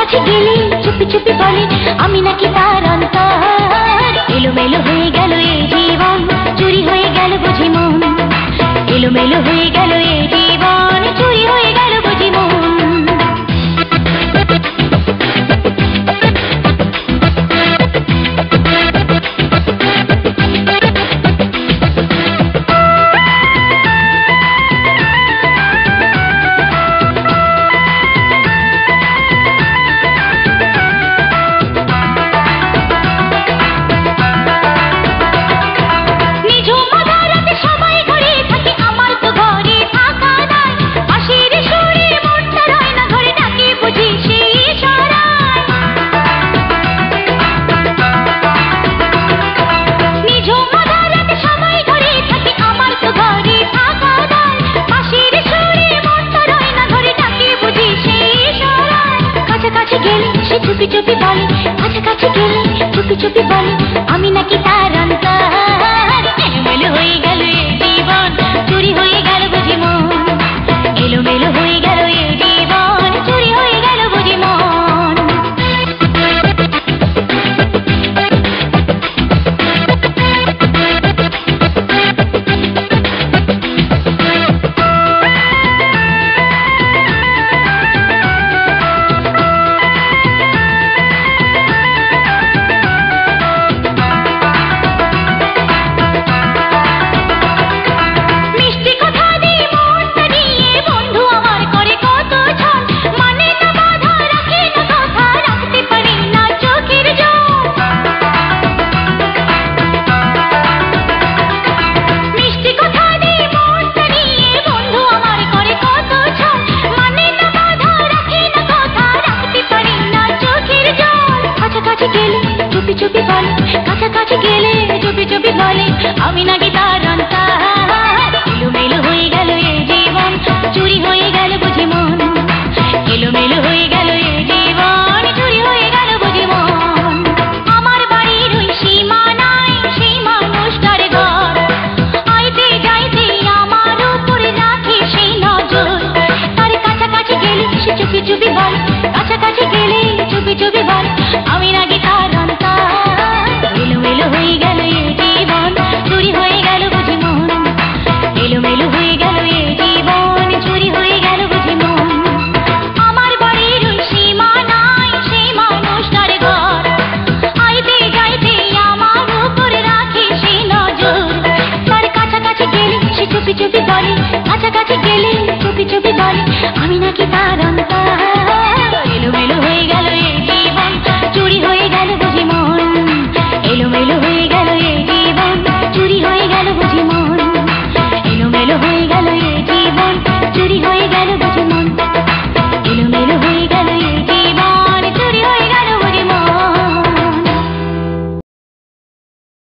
কাছাকাছি গেলে চুপি চুপি বলে আমি নাকি তার অন্তর। এলোমেলো হয়ে গেল এই জীবন, চুরি হয়ে গেল বুঝি মন। এলোমেলো হয়ে গেল এই জীবন, চুরি হয়ে গেল বুঝি মন। চুপি চুপি বলে কাছাকাছি গেলে চুপি চুপি বলে আমি নাকি তার অন্তর। এলোমেলো হয়ে গেল এই জীবন, চুরি হয়ে গেল বুঝি মন। এলোমেলো হয়ে গেল এই জীবন, চুরি হয়ে গেল বুঝি মন। চুপি চুপি বলে কাছাকাছি গেলে চুপি চুপি বলে আমি নাকি তার অন্তর। এলোমেলো হয়ে গেল এই জীবন, চুরি হয়ে গেল বুঝি মন। এলোমেলো হয়ে গেল এই জীবন, চুরি হয়ে গেল বুঝি মন। আমার বাড়ির ওই সীমানায় সেই মানুষটার ঘর, আইতে যাইতে আমার উপরে রাখে সেই নজর। তার কাছাকাছি গেলে সে চুপি চুপি বলে কাছাকাছি গেলে চুপি চুপি বলে আমি নাকি তার অন্তর। এলোমেলো হয়ে গেল এই জীবন, চুরি হয়ে গেল বুঝি মন। এলোমেলো হয়ে গেল এই জীবন, চুরি হয়ে গেল বুঝি মন। আমার বাড়ির ওই সীমানায় সেই মানুষটার ঘর, আইতে যাইতে আমার উপরে রাখে সেই নজর। তার কাছাকাছি গেলে সে চুপি চুপি বলে কাছাকাছি গেলে